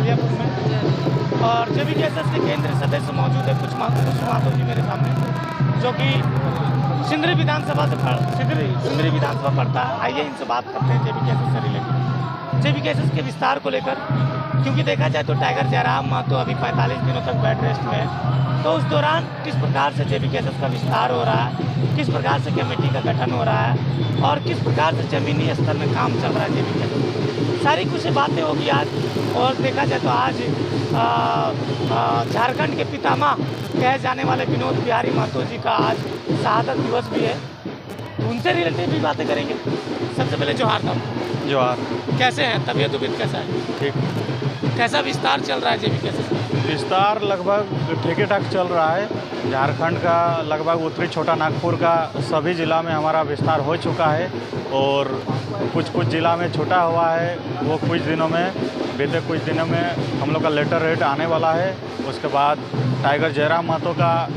बलियापुर में। और JBKSS के केंद्रीय सदस्य मौजूद है, कुछ मातो जी मेरे सामने, जो कि सिंदरी विधानसभा पड़ता है। आइए इनसे बात करते हैं JBKSS से रिलेटेड, JBKSS के विस्तार को लेकर, क्योंकि देखा जाए तो टाइगर जयराम महतो अभी 45 दिनों तक बेड रेस्ट में है। तो उस दौरान किस प्रकार से JBKSS का विस्तार हो रहा है, किस प्रकार से कमेटी का गठन हो रहा है और किस प्रकार से ज़मीनी स्तर में काम चल रहा है JBKSS, सारी कुछ बातें होगी आज। और देखा जाए तो आज झारखंड के पितामह कहे जाने वाले विनोद बिहारी महतो जी का आज शहादत दिवस भी है, तो उनसे रिलेटेड भी बातें करेंगे। सबसे पहले जोहार साहब। जोहार। कैसे हैं, तबीयत उबीयत कैसा है? ठीक। कैसा विस्तार चल रहा है JBKSS? विस्तार लगभग ठीक ठाक चल रहा है। झारखंड का लगभग उत्तरी छोटा नागपुर का सभी ज़िला में हमारा विस्तार हो चुका है और कुछ ज़िला में छूटा हुआ है। वो कुछ दिनों में, बीते कुछ दिनों में हम लोग का लेटर रेट आने वाला है। उसके बाद टाइगर जयराम महतो का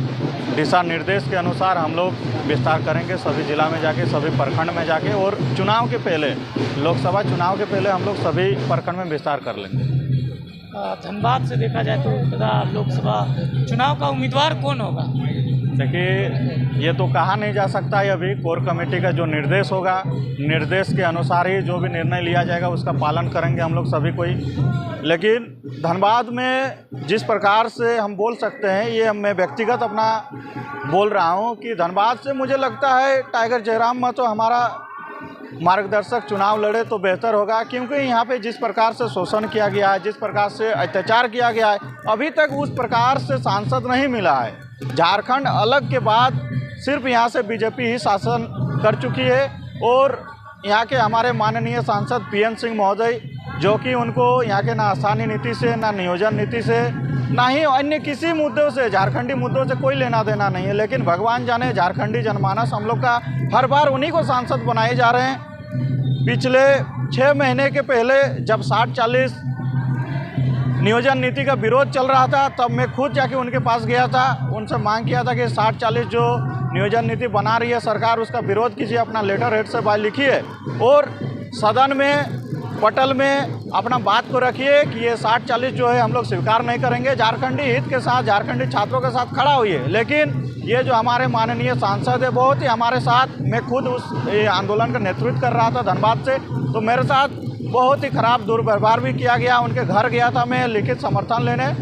दिशा निर्देश के अनुसार हम लोग विस्तार करेंगे सभी ज़िला में जाके, सभी प्रखंड में जाके, और चुनाव के पहले, लोकसभा चुनाव के पहले हम लोग सभी प्रखंड में विस्तार कर लेंगे। धनबाद से देखा जाए तो तथा लोकसभा चुनाव का उम्मीदवार कौन होगा? देखिए, ये तो कहा नहीं जा सकता है अभी। कोर कमेटी का जो निर्देश होगा, निर्देश के अनुसार ही जो भी निर्णय लिया जाएगा उसका पालन करेंगे हम लोग सभी कोई। लेकिन धनबाद में जिस प्रकार से हम बोल सकते हैं, ये मैं व्यक्तिगत अपना बोल रहा हूँ कि धनबाद से मुझे लगता है टाइगर जयराम महतो हमारा मार्गदर्शक चुनाव लड़े तो बेहतर होगा, क्योंकि यहाँ पे जिस प्रकार से शोषण किया गया है, जिस प्रकार से अत्याचार किया गया है, अभी तक उस प्रकार से सांसद नहीं मिला है। झारखंड अलग के बाद सिर्फ यहाँ से बीजेपी ही शासन कर चुकी है और यहाँ के हमारे माननीय सांसद PN सिंह महोदय, जो कि उनको यहाँ के ना आसानी नीति से, ना नियोजन नीति से, ना ही अन्य किसी मुद्दों से, झारखंडी मुद्दों से कोई लेना देना नहीं है। लेकिन भगवान जाने झारखंडी जनमानस हम लोग का हर बार उन्हीं को सांसद बनाए जा रहे हैं। पिछले 6 महीने के पहले जब 60-40 नियोजन नीति का विरोध चल रहा था, तब मैं खुद जाके उनके पास गया था, उनसे मांग किया था कि 60-40 जो नियोजन नीति बना रही है सरकार, उसका विरोध कीजिए, अपना लेटर हेड से बात लिखिए और सदन में, पटल में अपना बात को रखिए कि ये 60-40 जो है हम लोग स्वीकार नहीं करेंगे। झारखंडी हित के साथ, झारखंडी छात्रों के साथ खड़ा हुई है। लेकिन ये जो हमारे माननीय सांसद है, बहुत ही हमारे साथ, मैं खुद उस आंदोलन का नेतृत्व कर रहा था धनबाद से, तो मेरे साथ बहुत ही खराब दुर्व्यवहार भी किया गया। उनके घर गया था मैं लिखित समर्थन लेने,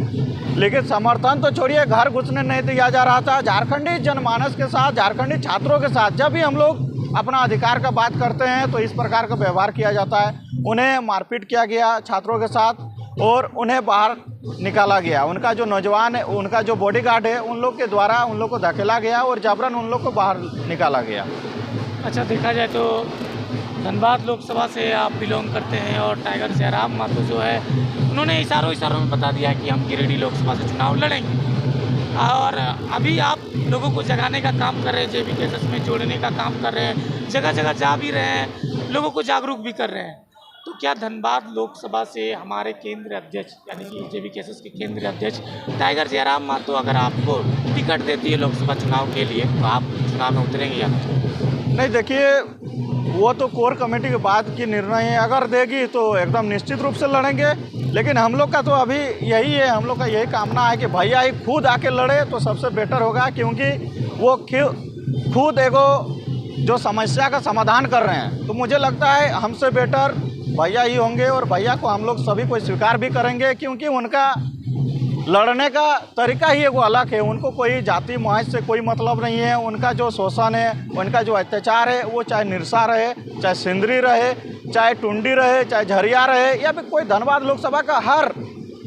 लिखित समर्थन तो छोड़िए, घर घुसने नहीं दिया जा रहा था। झारखंडी जनमानस के साथ, झारखंडी छात्रों के साथ जब भी हम लोग अपना अधिकार का बात करते हैं तो इस प्रकार का व्यवहार किया जाता है। उन्हें मारपीट किया गया छात्रों के साथ और उन्हें बाहर निकाला गया। उनका जो नौजवान है, उनका जो बॉडीगार्ड है, उन लोग के द्वारा उन लोग को धकेला गया और जबरन उन लोग को बाहर निकाला गया। अच्छा, देखा जाए तो धनबाद लोकसभा से आप बिलोंग करते हैं और टाइगर जयराम महतो जो है, उन्होंने इशारों में बता दिया कि हम गिरिडीह लोकसभा से चुनाव लड़ेंगे। और अभी आप लोगों को जगाने का काम कर रहे हैं, JBKSS में जोड़ने का काम कर रहे हैं, जगह जगह जा भी रहे हैं, लोगों को जागरूक भी कर रहे हैं। तो क्या धनबाद लोकसभा से हमारे केंद्रीय अध्यक्ष, यानी कि JBKSS के केंद्रीय अध्यक्ष टाइगर जयराम महतो अगर आपको टिकट देती है लोकसभा चुनाव के लिए, तो आप चुनाव में उतरेंगे या नहीं? देखिए, वो तो कोर कमेटी के बाद की निर्णय है। अगर देगी तो एकदम निश्चित रूप से लड़ेंगे। लेकिन हम लोग का तो अभी यही है, हम लोग का यही कामना है कि भैया ही खुद आके लड़े तो सबसे बेटर होगा, क्योंकि वो खुद एगो जो समस्या का समाधान कर रहे हैं, तो मुझे लगता है हमसे बेटर भैया ही होंगे और भैया को हम लोग सभी को स्वीकार भी करेंगे, क्योंकि उनका लड़ने का तरीका ही एगो अलग है। उनको कोई जाति महाज से कोई मतलब नहीं है। उनका जो शोषण है, उनका जो अत्याचार है, वो चाहे निरसा रहे, चाहे सिंदरी रहे, चाहे टुंडी रहे, चाहे झरिया रहे, या फिर कोई धनबाद लोकसभा का हर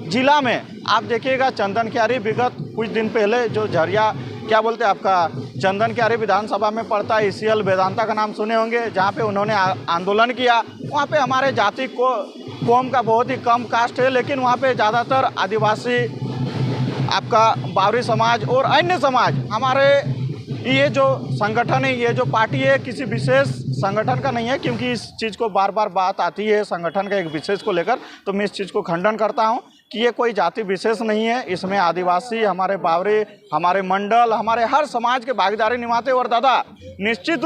जिला में आप देखिएगा। चंदन क्यारी विगत कुछ दिन पहले जो झरिया, क्या बोलते हैं आपका, चंदन क्यारी विधानसभा में पड़ता है, ECL वेदांता का नाम सुने होंगे, जहाँ पे उन्होंने आंदोलन किया। वहाँ पे हमारे जाति को कौम का बहुत ही कम कास्ट है, लेकिन वहाँ पे ज़्यादातर आदिवासी, आपका बावरी समाज और अन्य समाज, हमारे ये जो संगठन है, ये जो पार्टी है, किसी विशेष संगठन का नहीं है, क्योंकि इस चीज़ को बार बार बात आती है संगठन का एक विशेष को लेकर, तो मैं इस चीज़ को खंडन करता हूं कि ये कोई जाति विशेष नहीं है। इसमें आदिवासी, हमारे बावरी, हमारे मंडल, हमारे हर समाज के भागीदारी निभाते और दादा निश्चित